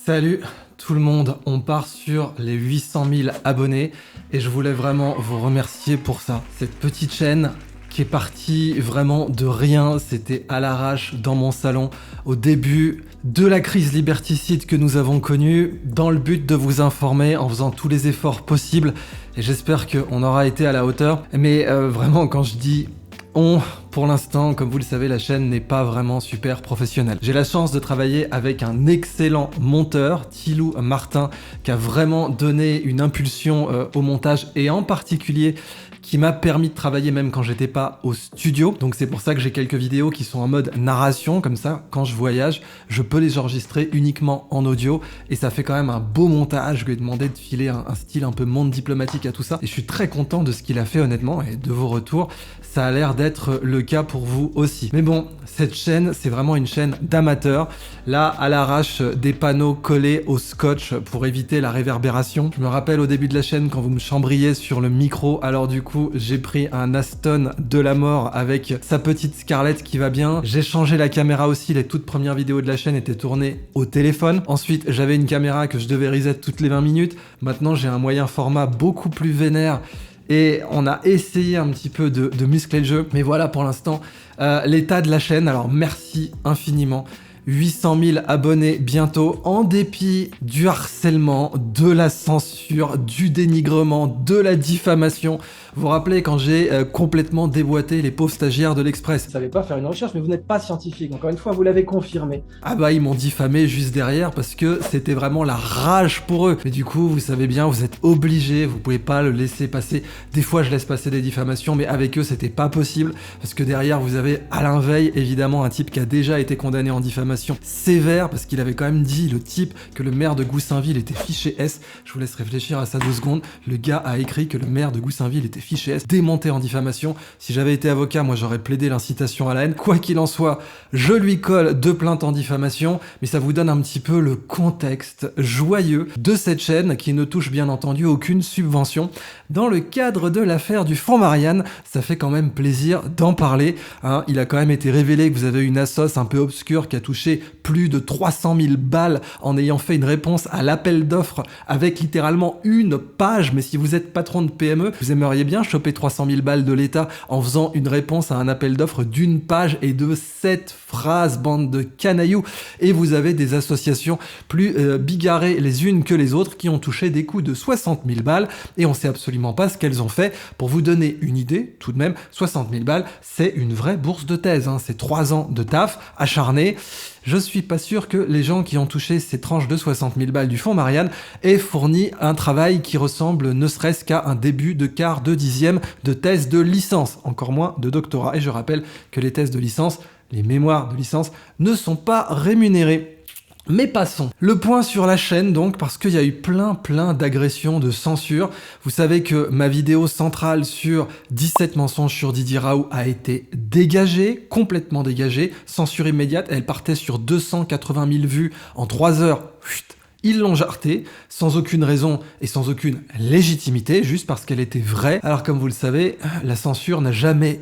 Salut tout le monde, on part sur les 800 000 abonnés et je voulais vraiment vous remercier pour ça. Cette petite chaîne qui est partie vraiment de rien, c'était à l'arrache dans mon salon au début de la crise liberticide que nous avons connue, dans le but de vous informer en faisant tous les efforts possibles et j'espère qu'on aura été à la hauteur. Mais vraiment quand je dis pour l'instant, comme vous le savez, la chaîne n'est pas vraiment super professionnelle. J'ai la chance de travailler avec un excellent monteur, Thilou Martin, qui a vraiment donné une impulsion au montage et en particulier qui m'a permis de travailler même quand j'étais pas au studio. Donc c'est pour ça que j'ai quelques vidéos qui sont en mode narration, comme ça, quand je voyage, je peux les enregistrer uniquement en audio et ça fait quand même un beau montage. Je lui ai demandé de filer un style un peu monde diplomatique à tout ça et je suis très content de ce qu'il a fait honnêtement et de vos retours. Ça a l'air d'être le cas pour vous aussi. Mais bon, cette chaîne, c'est vraiment une chaîne d'amateurs. Là, à l'arrache, des panneaux collés au scotch pour éviter la réverbération. Je me rappelle au début de la chaîne quand vous me chambriez sur le micro, alors du coup, j'ai pris un Aston de la mort avec sa petite Scarlett qui va bien. J'ai changé la caméra aussi, les toutes premières vidéos de la chaîne étaient tournées au téléphone. Ensuite, j'avais une caméra que je devais reset toutes les 20 minutes. Maintenant, j'ai un moyen format beaucoup plus vénère. Et on a essayé un petit peu de muscler le jeu. Mais voilà pour l'instant, l'état de la chaîne. Alors merci infiniment. 800 000 abonnés bientôt, en dépit du harcèlement, de la censure, du dénigrement, de la diffamation. Vous vous rappelez quand j'ai complètement déboîté les pauvres stagiaires de l'Express? Vous ne savez pas faire une recherche, mais vous n'êtes pas scientifique. Encore une fois, vous l'avez confirmé. Ah bah ils m'ont diffamé juste derrière parce que c'était vraiment la rage pour eux. Mais du coup, vous savez bien, vous êtes obligés, vous pouvez pas le laisser passer. Des fois, je laisse passer des diffamations, mais avec eux, c'était pas possible parce que derrière, vous avez Alain Veil, évidemment un type qui a déjà été condamné en diffamation sévère parce qu'il avait quand même dit, le type, que le maire de Goussainville était fiché S. Je vous laisse réfléchir à ça 2 secondes. Le gars a écrit que le maire de Goussainville était fiché S, démonté en diffamation. Si j'avais été avocat, moi j'aurais plaidé l'incitation à la haine. Quoi qu'il en soit, je lui colle 2 plaintes en diffamation, mais ça vous donne un petit peu le contexte joyeux de cette chaîne qui ne touche bien entendu aucune subvention. Dans le cadre de l'affaire du fonds Marianne, ça fait quand même plaisir d'en parler. Hein, il a quand même été révélé que vous avez une assoce un peu obscure qui a touché plus de 300 000 balles en ayant fait une réponse à l'appel d'offres avec littéralement une page. Mais si vous êtes patron de PME, vous aimeriez bien choper 300 000 balles de l'État en faisant une réponse à un appel d'offres d'une page et de 7 phrases, bande de canailloux. Et vous avez des associations plus bigarrées les unes que les autres qui ont touché des coûts de 60 000 balles et on sait absolument pas ce qu'elles ont fait. Pour vous donner une idée, tout de même, 60 000 balles, c'est une vraie bourse de thèse. Hein. C'est 3 ans de taf acharné. Je suis pas sûr que les gens qui ont touché ces tranches de 60 000 balles du fonds Marianne aient fourni un travail qui ressemble ne serait-ce qu'à un début de quart de dixième de thèse de licence, encore moins de doctorat. Et je rappelle que les thèses de licence, les mémoires de licence, ne sont pas rémunérés. Mais passons. Le point sur la chaîne donc, parce qu'il y a eu plein d'agressions, de censure. Vous savez que ma vidéo centrale sur 17 mensonges sur Didier Raoult a été dégagée, complètement dégagée, censure immédiate. Elle partait sur 280 000 vues en 3 heures. Chut. Ils l'ont jartée, sans aucune raison et sans aucune légitimité, juste parce qu'elle était vraie. Alors comme vous le savez, la censure n'a jamais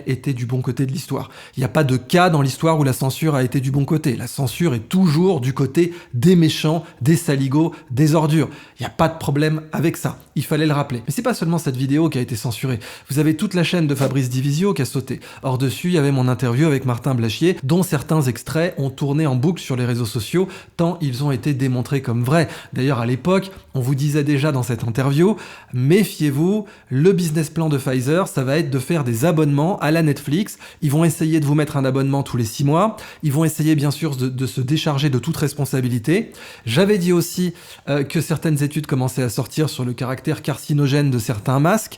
été du bon côté de l'histoire. Il n'y a pas de cas dans l'histoire où la censure a été du bon côté. La censure est toujours du côté des méchants, des saligots, des ordures. Il n'y a pas de problème avec ça. Il fallait le rappeler. Mais c'est pas seulement cette vidéo qui a été censurée. Vous avez toute la chaîne de Fabrice Divisio qui a sauté. Or dessus, il y avait mon interview avec Martin Blachier, dont certains extraits ont tourné en boucle sur les réseaux sociaux, tant ils ont été démontrés comme vrai. D'ailleurs, à l'époque, on vous disait déjà dans cette interview, méfiez-vous, le business plan de Pfizer, ça va être de faire des abonnements à la Netflix. Ils vont essayer de vous mettre un abonnement tous les 6 mois. Ils vont essayer, bien sûr, de se décharger de toute responsabilité. J'avais dit aussi que certaines études commençaient à sortir sur le caractère carcinogène de certains masques.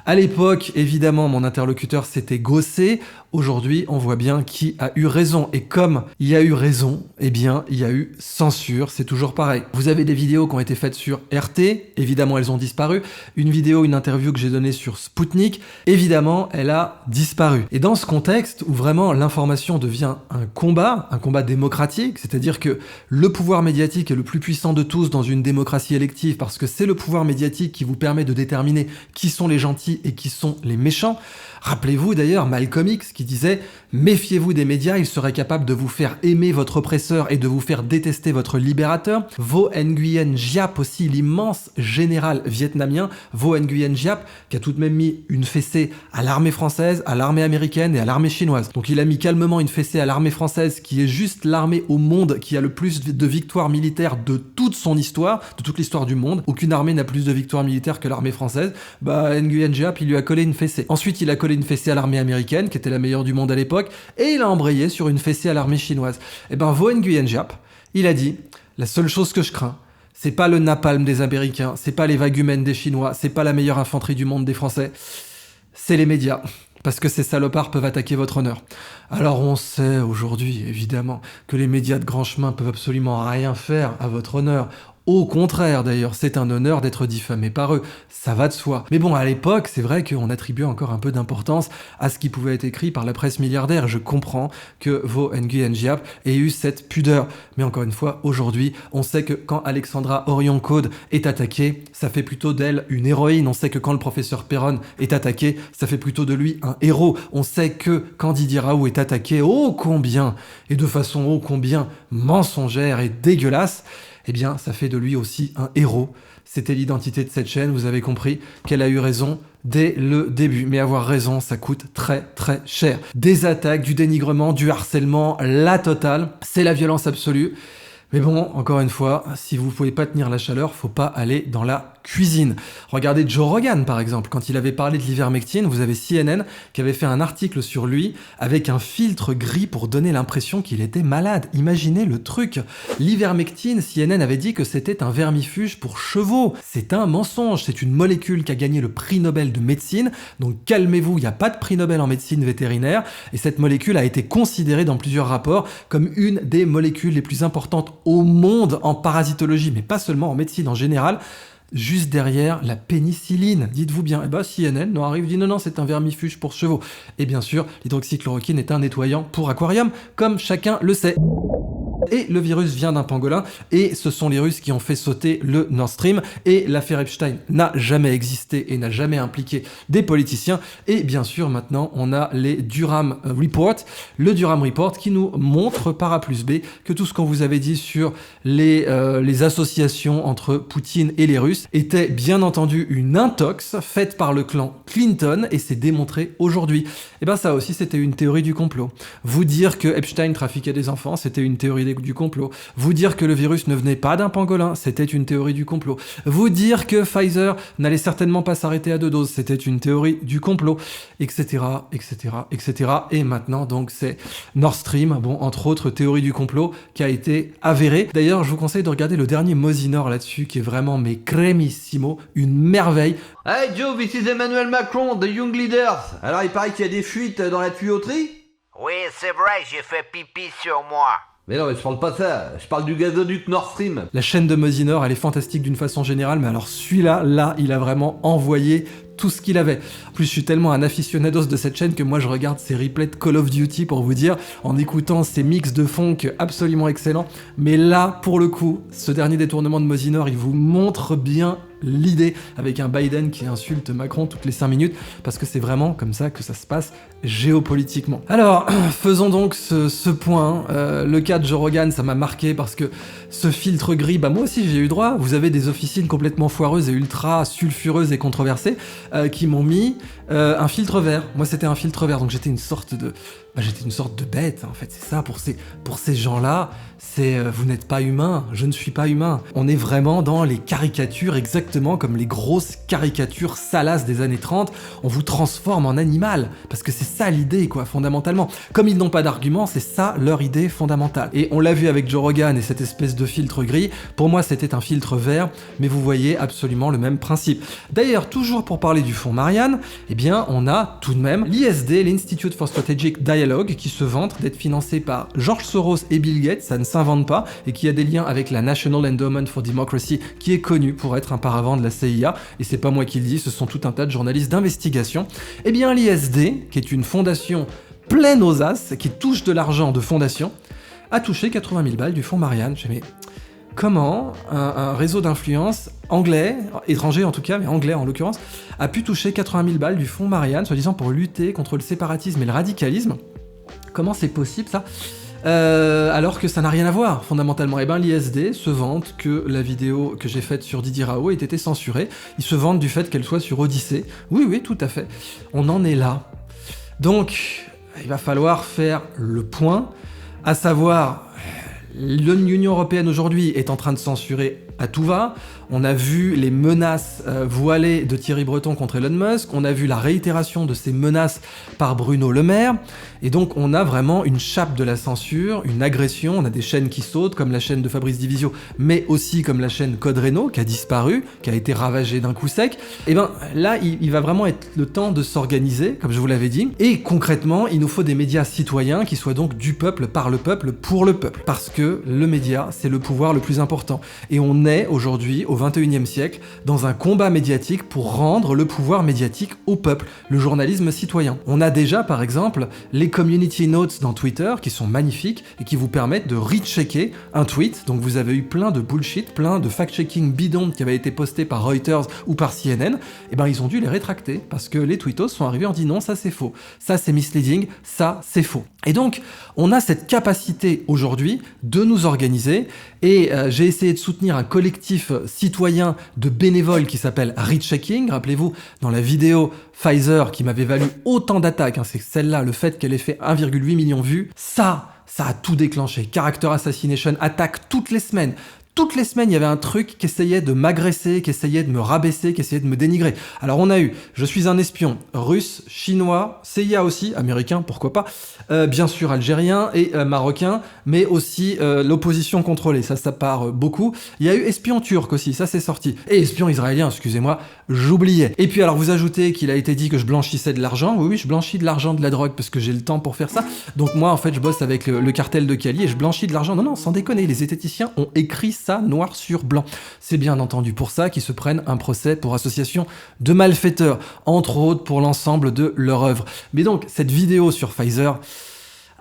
À l'époque, évidemment, mon interlocuteur s'était gaussé. Aujourd'hui, on voit bien qui a eu raison. Et comme il y a eu raison, eh bien, il y a eu censure. C'est toujours pareil. Vous avez des vidéos qui ont été faites sur RT. Évidemment, elles ont disparu. Une vidéo, une interview que j'ai donnée sur Spoutnik. Évidemment, elle a disparu. Et dans ce contexte où vraiment l'information devient un combat démocratique, c'est-à-dire que le pouvoir médiatique est le plus puissant de tous dans une démocratie élective parce que c'est le pouvoir médiatique qui vous permet de déterminer qui sont les gentils gentils et qui sont les méchants. Rappelez-vous d'ailleurs Malcolm X qui disait « Méfiez-vous des médias, ils seraient capables de vous faire aimer votre oppresseur et de vous faire détester votre libérateur. » Vo Nguyen Giap aussi, l'immense général vietnamien, Vo Nguyen Giap, qui a tout de même mis une fessée à l'armée française, à l'armée américaine et à l'armée chinoise. Donc il a mis calmement une fessée à l'armée française, qui est juste l'armée au monde qui a le plus de victoires militaires de toute son histoire, de toute l'histoire du monde. Aucune armée n'a plus de victoires militaires que l'armée française. Nguyen Giap, il lui a collé une fessée. Ensuite, il a collé une fessée à l'armée américaine, qui était la meilleure du monde à l'époque, et il a embrayé sur une fessée à l'armée chinoise. Et Vo Nguyen Giap, il a dit « La seule chose que je crains, c'est pas le napalm des Américains, c'est pas les vagues humaines des Chinois, c'est pas la meilleure infanterie du monde des Français, c'est les médias. Parce que ces salopards peuvent attaquer votre honneur. » Alors on sait aujourd'hui, évidemment, que les médias de grand chemin peuvent absolument rien faire à votre honneur. Au contraire, d'ailleurs, c'est un honneur d'être diffamé par eux, ça va de soi. Mais bon, à l'époque, c'est vrai qu'on attribuait encore un peu d'importance à ce qui pouvait être écrit par la presse milliardaire. Je comprends que Vo Nguyen Giap ait eu cette pudeur. Mais encore une fois, aujourd'hui, on sait que quand Alexandra Orion-Caude est attaquée, ça fait plutôt d'elle une héroïne. On sait que quand le professeur Perron est attaqué, ça fait plutôt de lui un héros. On sait que quand Didier Raoult est attaqué, ô combien, et de façon ô combien mensongère et dégueulasse, eh bien, ça fait de lui aussi un héros. C'était l'identité de cette chaîne, vous avez compris qu'elle a eu raison dès le début. Mais avoir raison, ça coûte très très cher. Des attaques, du dénigrement, du harcèlement, la totale, c'est la violence absolue. Mais bon, encore une fois, si vous pouvez pas tenir la chaleur, faut pas aller dans la cuisine. Regardez Joe Rogan, par exemple. Quand il avait parlé de l'ivermectine, vous avez CNN qui avait fait un article sur lui avec un filtre gris pour donner l'impression qu'il était malade. Imaginez le truc. L'ivermectine, CNN avait dit que c'était un vermifuge pour chevaux. C'est un mensonge. C'est une molécule qui a gagné le prix Nobel de médecine. Donc calmez-vous, il n'y a pas de prix Nobel en médecine vétérinaire. Et cette molécule a été considérée dans plusieurs rapports comme une des molécules les plus importantes au monde en parasitologie, mais pas seulement en médecine en général, juste derrière la pénicilline. Dites-vous bien, CNN nous arrive, dit non, c'est un vermifuge pour chevaux. Et bien sûr, l'hydroxychloroquine est un nettoyant pour aquarium, comme chacun le sait. Et le virus vient d'un pangolin, et ce sont les Russes qui ont fait sauter le Nord Stream, et l'affaire Epstein n'a jamais existé et n'a jamais impliqué des politiciens, et bien sûr maintenant on a les Durham Report, le Durham Report qui nous montre par A plus B que tout ce qu'on vous avait dit sur les associations entre Poutine et les Russes était bien entendu une intox faite par le clan Clinton, et c'est démontré aujourd'hui. Et ben ça aussi c'était une théorie du complot. Vous dire que Epstein trafiquait des enfants, c'était une théorie du complot. Vous dire que le virus ne venait pas d'un pangolin, c'était une théorie du complot. Vous dire que Pfizer n'allait certainement pas s'arrêter à 2 doses, c'était une théorie du complot, etc., etc., etc. Et maintenant, donc, c'est Nord Stream, bon, entre autres, théorie du complot, qui a été avérée. D'ailleurs, je vous conseille de regarder le dernier Mosinor là-dessus, qui est vraiment, mais crémissimo, une merveille. Hey Joe, this is Emmanuel Macron, the Young Leaders. Alors, il paraît qu'il y a des fuites dans la tuyauterie? Oui, c'est vrai, j'ai fait pipi sur moi. Mais non, mais je parle pas de ça, je parle du gazoduc Nord Stream. La chaîne de Mosinor, elle est fantastique d'une façon générale, mais alors celui-là, là, il a vraiment envoyé tout ce qu'il avait. En plus, je suis tellement un aficionados de cette chaîne que moi, je regarde ses replays de Call of Duty, pour vous dire, en écoutant ces mix de funk absolument excellents. Mais là, pour le coup, ce dernier détournement de Mosinor, il vous montre bien l'idée, avec un Biden qui insulte Macron toutes les 5 minutes, parce que c'est vraiment comme ça que ça se passe géopolitiquement. Alors, faisons donc ce point. Le cas de Joe Rogan, ça m'a marqué parce que ce filtre gris, moi aussi j'ai eu droit. Vous avez des officines complètement foireuses et ultra sulfureuses et controversées qui m'ont mis un filtre vert. Moi c'était un filtre vert, donc j'étais une sorte de bête, en fait. C'est ça, pour ces gens-là, c'est vous n'êtes pas humain, je ne suis pas humain. On est vraiment dans les caricatures, exactement comme les grosses caricatures salaces des années 30. On vous transforme en animal, parce que c'est ça l'idée, quoi, fondamentalement. Comme ils n'ont pas d'argument, c'est ça leur idée fondamentale. Et on l'a vu avec Joe Rogan et cette espèce de filtre gris. Pour moi, c'était un filtre vert, mais vous voyez absolument le même principe. D'ailleurs, toujours pour parler du fonds Marianne, eh bien, on a tout de même l'ISD, l'Institute for Strategic Dialogue, qui se vante d'être financé par George Soros et Bill Gates, ça ne s'invente pas, et qui a des liens avec la National Endowment for Democracy, qui est connue pour être un paravent de la CIA, et c'est pas moi qui le dis, ce sont tout un tas de journalistes d'investigation. Eh bien, l'ISD, qui est une fondation pleine aux as, qui touche de l'argent de fondation, a touché 80 000 balles du fonds Marianne. Mais comment un réseau d'influence anglais, étranger en tout cas, mais anglais en l'occurrence, a pu toucher 80 000 balles du fonds Marianne, soi-disant pour lutter contre le séparatisme et le radicalisme. Comment c'est possible ça ? Alors que ça n'a rien à voir fondamentalement. Et ben l'ISD se vante que la vidéo que j'ai faite sur Didier Raoult ait été censurée. Ils se vantent du fait qu'elle soit sur Odyssée. Oui, tout à fait. On en est là. Donc, il va falloir faire le point, à savoir, l'Union européenne aujourd'hui est en train de censurer à tout va. On a vu les menaces voilées de Thierry Breton contre Elon Musk, on a vu la réitération de ces menaces par Bruno Le Maire, et donc on a vraiment une chape de la censure, une agression, on a des chaînes qui sautent, comme la chaîne de Fabrice Divisio, mais aussi comme la chaîne Code Reno, qui a disparu, qui a été ravagée d'un coup sec. Et ben là, il va vraiment être le temps de s'organiser, comme je vous l'avais dit, et concrètement, il nous faut des médias citoyens qui soient donc du peuple, par le peuple, pour le peuple, parce que le média, c'est le pouvoir le plus important, et on est aujourd'hui, au XXIe siècle, dans un combat médiatique pour rendre le pouvoir médiatique au peuple, le journalisme citoyen. On a déjà, par exemple, les community notes dans Twitter, qui sont magnifiques, et qui vous permettent de rechecker un tweet. Donc vous avez eu plein de bullshit, plein de fact-checking bidons qui avaient été postés par Reuters ou par CNN, et ben ils ont dû les rétracter, parce que les tweetos sont arrivés en disant non, ça c'est faux, ça c'est misleading, ça c'est faux. Et donc, on a cette capacité aujourd'hui de nous organiser, et j'ai essayé de soutenir un collectif citoyen de bénévoles qui s'appelle Rechecking. Rappelez-vous, dans la vidéo Pfizer qui m'avait valu autant d'attaques, c'est celle-là, le fait qu'elle ait fait 1,8 million de vues, ça a tout déclenché. Character Assassination attaque toutes les semaines. Toutes les semaines, il y avait un truc qui essayait de m'agresser, qui essayait de me rabaisser, qui essayait de me dénigrer. Alors on a eu, je suis un espion russe, chinois, CIA aussi, américain, pourquoi pas, bien sûr algérien et marocain, mais aussi l'opposition contrôlée, ça part beaucoup. Il y a eu espion turc aussi, ça c'est sorti. Et espion israélien, excusez-moi, j'oubliais. Et puis alors vous ajoutez qu'il a été dit que je blanchissais de l'argent. Oui, je blanchis de l'argent, de la drogue, parce que j'ai le temps pour faire ça. Donc moi en fait je bosse avec le cartel de Cali et je blanchis de l'argent. Non, sans déconner, les zététiciens ont écrit ça noir sur blanc. C'est bien entendu pour ça qu'ils se prennent un procès pour association de malfaiteurs, entre autres pour l'ensemble de leur œuvre. Mais donc, cette vidéo sur Pfizer,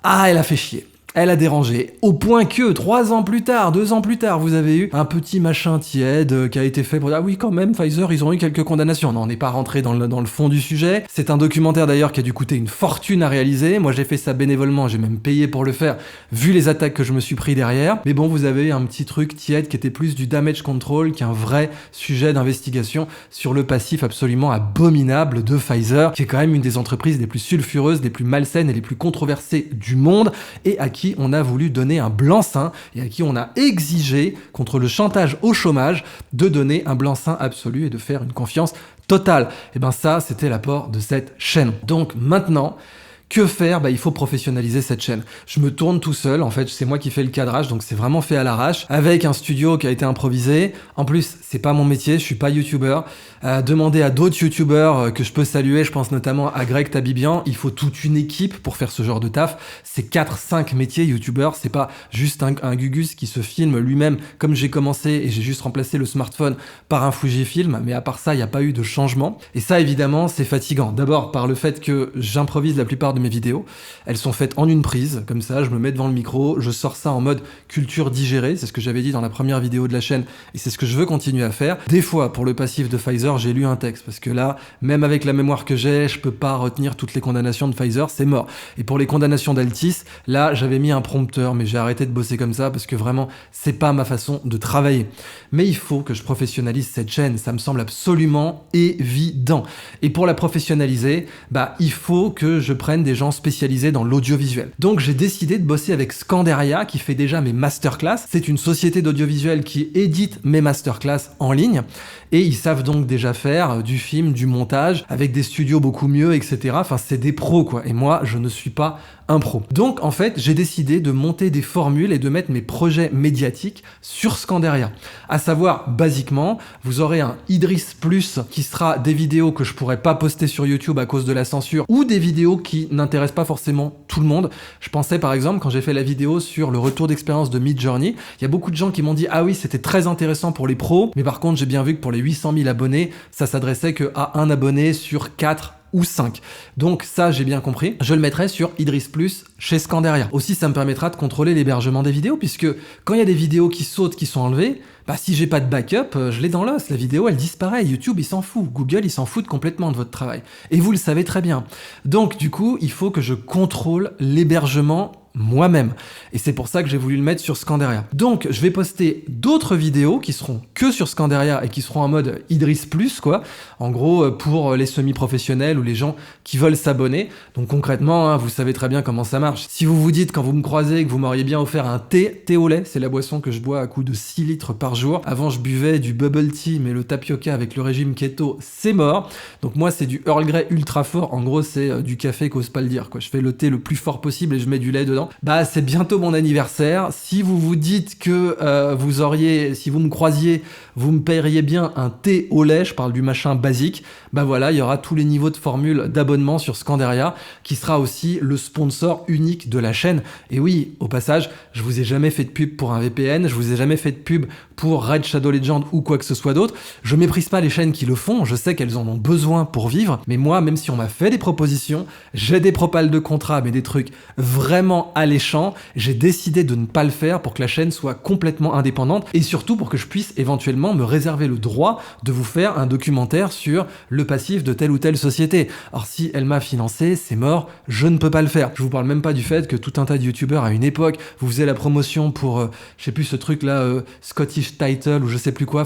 elle a fait chier. Elle a dérangé, au point que 2 ans plus tard, vous avez eu un petit machin tiède qui a été fait pour dire ah oui quand même Pfizer ils ont eu quelques condamnations. Non, on n'est pas rentré dans le fond du sujet. C'est un documentaire d'ailleurs qui a dû coûter une fortune à réaliser. Moi j'ai fait ça bénévolement, j'ai même payé pour le faire vu les attaques que je me suis pris derrière. Mais bon, vous avez eu un petit truc tiède qui était plus du damage control qu'un vrai sujet d'investigation sur le passif absolument abominable de Pfizer, qui est quand même une des entreprises les plus sulfureuses, les plus malsaines et les plus controversées du monde, et à qui on a voulu donner un blanc-seing et à qui on a exigé, contre le chantage au chômage, de donner un blanc-seing absolu et de faire une confiance totale. Et ben ça, c'était l'apport de cette chaîne. Donc maintenant, que faire ? Il faut professionnaliser cette chaîne. Je me tourne tout seul, en fait, c'est moi qui fais le cadrage, donc c'est vraiment fait à l'arrache, avec un studio qui a été improvisé. En plus, c'est pas mon métier, je suis pas youtubeur. Demandez à d'autres youtubeurs que je peux saluer, je pense notamment à Greg Tabibian, il faut toute une équipe pour faire ce genre de taf. C'est 4-5 métiers youtubeur, c'est pas juste un Gugus qui se filme lui-même comme j'ai commencé et j'ai juste remplacé le smartphone par un Fujifilm, mais à part ça, il n'y a pas eu de changement. Et ça, évidemment, c'est fatigant. D'abord, par le fait que j'improvise la plupart de mes vidéos, elles sont faites en une prise, comme ça, je me mets devant le micro, je sors ça en mode culture digérée, c'est ce que j'avais dit dans la première vidéo de la chaîne, et c'est ce que je veux continuer à faire. Des fois, pour le passif de Pfizer, j'ai lu un texte, parce que là, même avec la mémoire que j'ai, je peux pas retenir toutes les condamnations de Pfizer, c'est mort. Et pour les condamnations d'Altis, là, j'avais mis un prompteur, mais j'ai arrêté de bosser comme ça, parce que vraiment, c'est pas ma façon de travailler. Mais il faut que je professionnalise cette chaîne, ça me semble absolument évident. Et pour la professionnaliser, il faut que je prenne des gens spécialisés dans l'audiovisuel. Donc j'ai décidé de bosser avec Scandaria, qui fait déjà mes masterclass. C'est une société d'audiovisuel qui édite mes masterclass en ligne, et ils savent donc déjà faire du film, du montage, avec des studios beaucoup mieux, etc. Enfin, c'est des pros, quoi. Et moi, je ne suis pas un pro. Donc, en fait, j'ai décidé de monter des formules et de mettre mes projets médiatiques sur Scandaria. À savoir, basiquement, vous aurez un Idriss Plus qui sera des vidéos que je pourrais pas poster sur YouTube à cause de la censure, ou des vidéos qui n'intéressent pas forcément tout le monde. Je pensais, par exemple, quand j'ai fait la vidéo sur le retour d'expérience de Midjourney, il y a beaucoup de gens qui m'ont dit « Ah oui, c'était très intéressant pour les pros, mais par contre, j'ai bien vu que pour les 800 000 abonnés, ça s'adressait que à un abonné sur 4 ou 5. Donc ça, j'ai bien compris. Je le mettrai sur Idriss Plus chez Scandaria. Aussi, ça me permettra de contrôler l'hébergement des vidéos, puisque quand il y a des vidéos qui sautent, qui sont enlevées, si j'ai pas de backup, je l'ai dans l'os. La vidéo, elle disparaît. YouTube, il s'en fout. Google, il s'en fout complètement de votre travail. Et vous le savez très bien. Donc, du coup, il faut que je contrôle l'hébergement moi-même. Et c'est pour ça que j'ai voulu le mettre sur Scandaria. Donc, je vais poster d'autres vidéos qui seront que sur Scandaria et qui seront en mode Idriss Plus, quoi. En gros, pour les semi-professionnels ou les gens qui veulent s'abonner. Donc, concrètement, vous savez très bien comment ça marche. Si vous vous dites, quand vous me croisez, que vous m'auriez bien offert un thé au lait, c'est la boisson que je bois à coup de 6 litres par jour. Avant, je buvais du bubble tea, mais le tapioca avec le régime keto, c'est mort. Donc, moi, c'est du Earl Grey ultra fort. En gros, c'est du café qu'ose pas le dire, quoi. Je fais le thé le plus fort possible et je mets du lait dedans. C'est bientôt mon anniversaire. Si vous vous dites que si vous me croisiez, vous me paieriez bien un thé au lait, je parle du machin basique, voilà, il y aura tous les niveaux de formule d'abonnement sur Scandaria, qui sera aussi le sponsor unique de la chaîne. Et oui, au passage, je vous ai jamais fait de pub pour un VPN, je vous ai jamais fait de pub pour Raid Shadow Legends ou quoi que ce soit d'autre. Je méprise pas les chaînes qui le font, je sais qu'elles en ont besoin pour vivre, mais moi, même si on m'a fait des propositions, j'ai des propals de contrat, mais des trucs vraiment alléchants, j'ai décidé de ne pas le faire pour que la chaîne soit complètement indépendante et surtout pour que je puisse éventuellement me réserver le droit de vous faire un documentaire sur le passif de telle ou telle société. Alors si elle m'a financé, c'est mort, je ne peux pas le faire. Je vous parle même pas du fait que tout un tas de youtubeurs à une époque vous faisaient la promotion pour, je sais plus ce truc là, Scottish Title ou je sais plus quoi,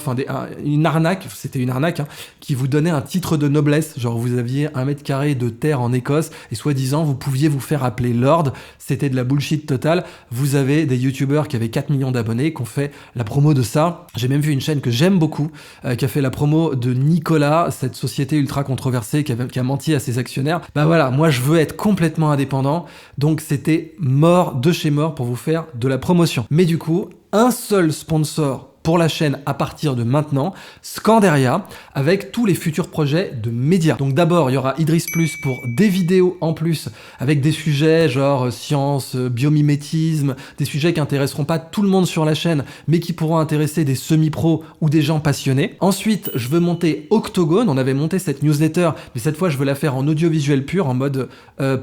une arnaque, c'était une arnaque, qui vous donnait un titre de noblesse, genre vous aviez 1 mètre carré de terre en Écosse et soi-disant vous pouviez vous faire appeler Lord, c'était de la bullshit totale. Vous avez des youtubeurs qui avaient 4 millions d'abonnés, qui ont fait la promo de ça. J'ai même vu une chaîne que j'aime beaucoup, qui a fait la promo de Nicolas, cette société ultra controversée qui a menti à ses actionnaires. Voilà, moi je veux être complètement indépendant, donc c'était mort de chez mort pour vous faire de la promotion. Mais du coup, un seul sponsor pour la chaîne à partir de maintenant, Scandaria, avec tous les futurs projets de médias. Donc d'abord, il y aura Idriss Plus pour des vidéos en plus, avec des sujets genre science, biomimétisme, des sujets qui intéresseront pas tout le monde sur la chaîne, mais qui pourront intéresser des semi-pros ou des gens passionnés. Ensuite, je veux monter Octogone, on avait monté cette newsletter, mais cette fois je veux la faire en audiovisuel pur, en mode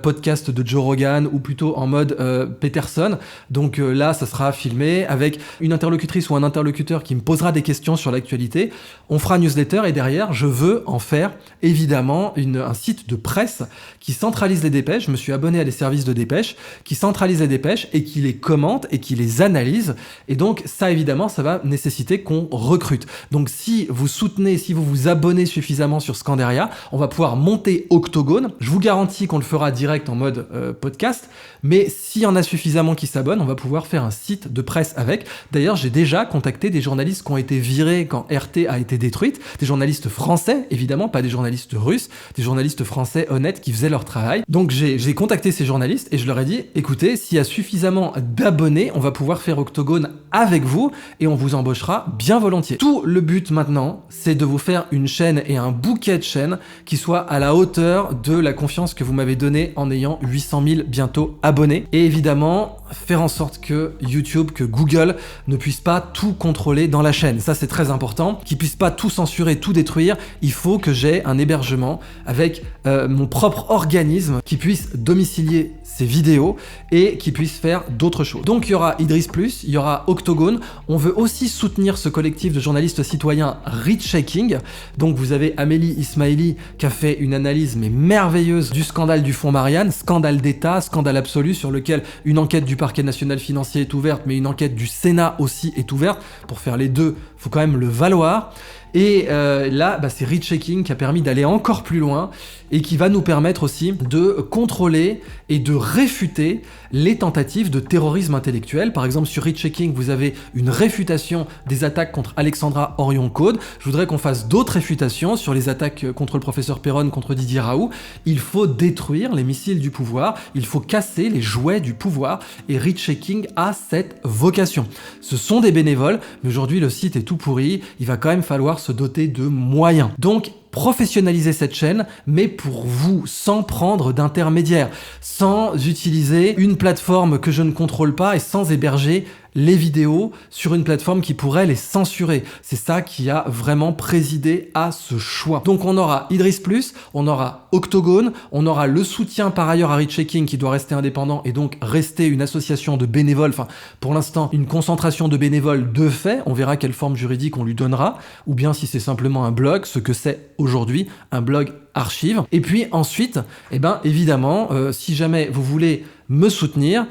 podcast de Joe Rogan, ou plutôt en mode Peterson. Donc là, ça sera filmé avec une interlocutrice ou un interlocuteur qui me posera des questions sur l'actualité. On fera newsletter et derrière, je veux en faire évidemment un site de presse qui centralise les dépêches. Je me suis abonné à des services de dépêches qui centralisent les dépêches et qui les commentent et qui les analysent. Et donc ça, évidemment, ça va nécessiter qu'on recrute. Donc si vous soutenez, si vous vous abonnez suffisamment sur Scandaria, on va pouvoir monter Octogone. Je vous garantis qu'on le fera direct en mode podcast, mais s'il y en a suffisamment qui s'abonnent, on va pouvoir faire un site de presse avec. D'ailleurs, j'ai déjà contacté des journalistes qui ont été virés quand RT a été détruite, des journalistes français, évidemment, pas des journalistes russes, des journalistes français honnêtes qui faisaient leur travail. Donc j'ai contacté ces journalistes et je leur ai dit, écoutez, s'il y a suffisamment d'abonnés, on va pouvoir faire Octogone avec vous et on vous embauchera bien volontiers. Tout le but maintenant, c'est de vous faire une chaîne et un bouquet de chaînes qui soit à la hauteur de la confiance que vous m'avez donnée en ayant 800 000 bientôt abonnés. Et évidemment, faire en sorte que YouTube, que Google ne puisse pas tout contrôler dans la chaîne. Ça, c'est très important. Qu'ils puissent pas tout censurer, tout détruire. Il faut que j'ai un hébergement avec mon propre organisme qui puisse domicilier ces vidéos et qui puisse faire d'autres choses. Donc, il y aura Idriss Plus, il y aura Octogone. On veut aussi soutenir ce collectif de journalistes citoyens Read Shaking. Donc, vous avez Amélie Ismaili qui a fait une analyse mais merveilleuse du scandale du fonds Marianne, scandale d'État, scandale absolu sur lequel une enquête du parquet national financier est ouverte, mais une enquête du Sénat aussi est ouverte. Pour faire les deux, il faut quand même le valoir. Et là, c'est Read Shaking qui a permis d'aller encore plus loin et qui va nous permettre aussi de contrôler et de réfuter les tentatives de terrorisme intellectuel. Par exemple, sur Read Shaking, vous avez une réfutation des attaques contre Alexandra Orion-Caude. Je voudrais qu'on fasse d'autres réfutations sur les attaques contre le professeur Perron, contre Didier Raoult. Il faut détruire les missiles du pouvoir, il faut casser les jouets du pouvoir et Read Shaking a cette vocation. Ce sont des bénévoles, mais aujourd'hui le site est tout pourri, il va quand même falloir se doter de moyens. Donc, professionnaliser cette chaîne, mais pour vous, sans prendre d'intermédiaire, sans utiliser une plateforme que je ne contrôle pas et sans héberger les vidéos sur une plateforme qui pourrait les censurer. C'est ça qui a vraiment présidé à ce choix. Donc on aura Idriss+, on aura Octogone, on aura le soutien par ailleurs à Readchecking qui doit rester indépendant et donc rester une association de bénévoles, enfin pour l'instant une concentration de bénévoles de fait, on verra quelle forme juridique on lui donnera, ou bien si c'est simplement un blog, ce que c'est aujourd'hui, un blog archive. Et puis ensuite, évidemment, si jamais vous voulez me soutenir,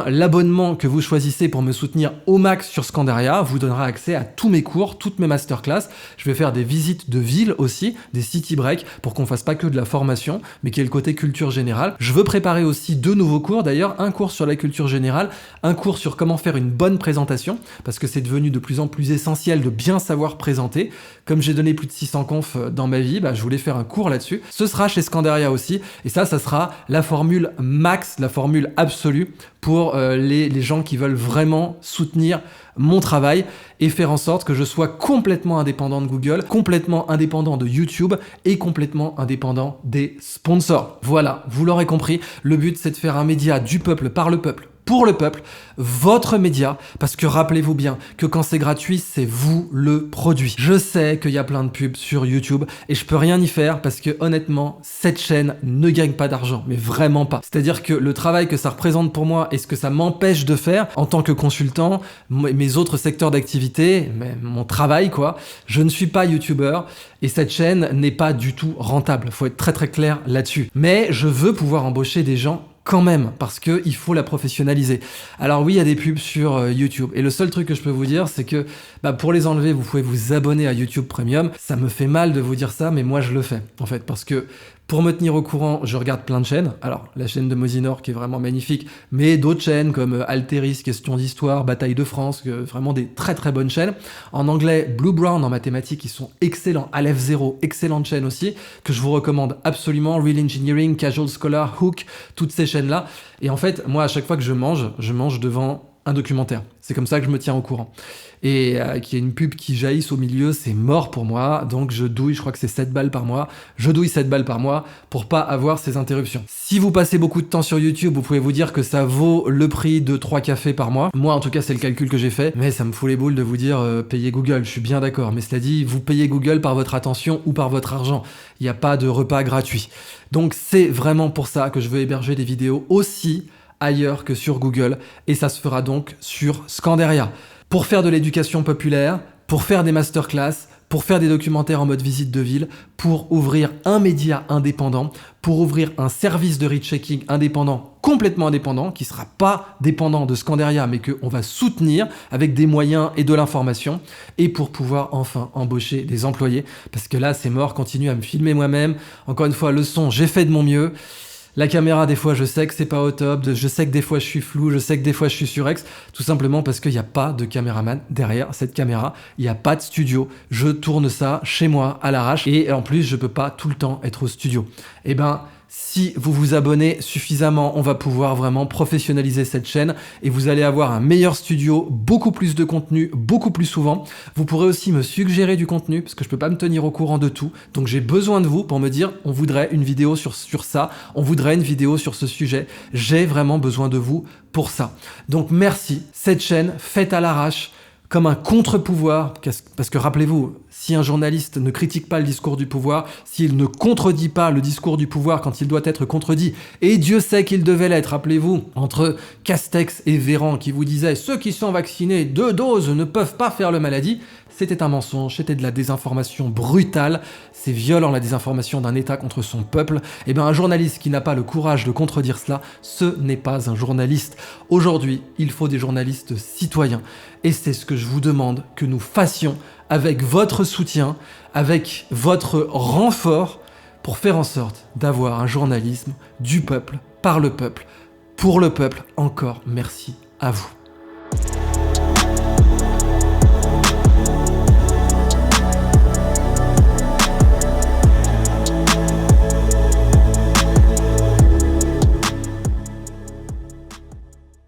l'abonnement que vous choisissez pour me soutenir au max sur Scandaria vous donnera accès à tous mes cours, toutes mes masterclass. Je vais faire des visites de villes aussi, des city breaks, pour qu'on fasse pas que de la formation, mais qu'il y ait le côté culture générale. Je veux préparer aussi 2 nouveaux cours, d'ailleurs, un cours sur la culture générale, un cours sur comment faire une bonne présentation, parce que c'est devenu de plus en plus essentiel de bien savoir présenter. Comme j'ai donné plus de 600 confs dans ma vie, je voulais faire un cours là-dessus. Ce sera chez Scandaria aussi, et ça sera la formule max, la formule absolue pour les gens qui veulent vraiment soutenir mon travail et faire en sorte que je sois complètement indépendant de Google, complètement indépendant de YouTube et complètement indépendant des sponsors. Voilà, vous l'aurez compris, le but c'est de faire un média du peuple, par le peuple, pour le peuple, votre média, parce que rappelez-vous bien que quand c'est gratuit, c'est vous le produit. Je sais qu'il y a plein de pubs sur YouTube et je peux rien y faire parce que honnêtement, cette chaîne ne gagne pas d'argent, mais vraiment pas. C'est-à-dire que le travail que ça représente pour moi et ce que ça m'empêche de faire en tant que consultant, mes autres secteurs d'activité, mon travail quoi, je ne suis pas YouTuber et cette chaîne n'est pas du tout rentable. Faut être très très clair là-dessus. Mais je veux pouvoir embaucher des gens quand même, parce que il faut la professionnaliser. Alors oui, il y a des pubs sur YouTube, et le seul truc que je peux vous dire, c'est que pour les enlever, vous pouvez vous abonner à YouTube Premium. Ça me fait mal de vous dire ça, mais moi je le fais, en fait, parce que pour me tenir au courant, je regarde plein de chaînes. Alors, la chaîne de Mosinor qui est vraiment magnifique, mais d'autres chaînes comme Alteris, Question d'Histoire, Bataille de France, vraiment des très très bonnes chaînes. En anglais, Blue Brown en mathématiques, ils sont excellents. Aleph Zero, excellente chaîne aussi, que je vous recommande absolument. Real Engineering, Casual Scholar, Hook, toutes ces chaînes-là. Et en fait, moi, à chaque fois que je mange devant un documentaire. C'est comme ça que je me tiens au courant. Et qu'il y ait une pub qui jaillisse au milieu, c'est mort pour moi. Donc je douille, je crois que c'est 7 balles par mois. Je douille 7 balles par mois pour pas avoir ces interruptions. Si vous passez beaucoup de temps sur YouTube, vous pouvez vous dire que ça vaut le prix de 3 cafés par mois. Moi, en tout cas, c'est le calcul que j'ai fait. Mais ça me fout les boules de vous dire payez Google. Je suis bien d'accord. Mais cela dit, vous payez Google par votre attention ou par votre argent. Il n'y a pas de repas gratuit. Donc c'est vraiment pour ça que je veux héberger des vidéos aussi ailleurs que sur Google, et ça se fera donc sur Scandaria. Pour faire de l'éducation populaire, pour faire des masterclass, pour faire des documentaires en mode visite de ville, pour ouvrir un média indépendant, pour ouvrir un service de readchecking indépendant, complètement indépendant, qui ne sera pas dépendant de Scandaria, mais qu'on va soutenir avec des moyens et de l'information, et pour pouvoir enfin embaucher des employés, parce que là c'est mort, continue à me filmer moi-même. Encore une fois, le son, j'ai fait de mon mieux. La caméra, des fois, je sais que c'est pas au top, je sais que des fois je suis flou, je sais que des fois je suis surex, tout simplement parce qu'il n'y a pas de caméraman derrière cette caméra, il n'y a pas de studio, je tourne ça chez moi à l'arrache, et en plus je peux pas tout le temps être au studio. Et si vous vous abonnez suffisamment, on va pouvoir vraiment professionnaliser cette chaîne et vous allez avoir un meilleur studio, beaucoup plus de contenu, beaucoup plus souvent. Vous pourrez aussi me suggérer du contenu parce que je peux pas me tenir au courant de tout. Donc j'ai besoin de vous pour me dire on voudrait une vidéo sur ça, on voudrait une vidéo sur ce sujet. J'ai vraiment besoin de vous pour ça. Donc merci, cette chaîne faite à l'arrache, comme un contre-pouvoir, parce que rappelez-vous, si un journaliste ne critique pas le discours du pouvoir, s'il ne contredit pas le discours du pouvoir quand il doit être contredit, et Dieu sait qu'il devait l'être, rappelez-vous, entre Castex et Véran qui vous disaient « ceux qui sont vaccinés 2 doses ne peuvent pas faire le maladie », c'était un mensonge, c'était de la désinformation brutale, c'est violent la désinformation d'un État contre son peuple. Et bien un journaliste qui n'a pas le courage de contredire cela, ce n'est pas un journaliste. Aujourd'hui, il faut des journalistes citoyens. Et c'est ce que je vous demande que nous fassions avec votre soutien, avec votre renfort, pour faire en sorte d'avoir un journalisme du peuple, par le peuple, pour le peuple. Encore merci à vous.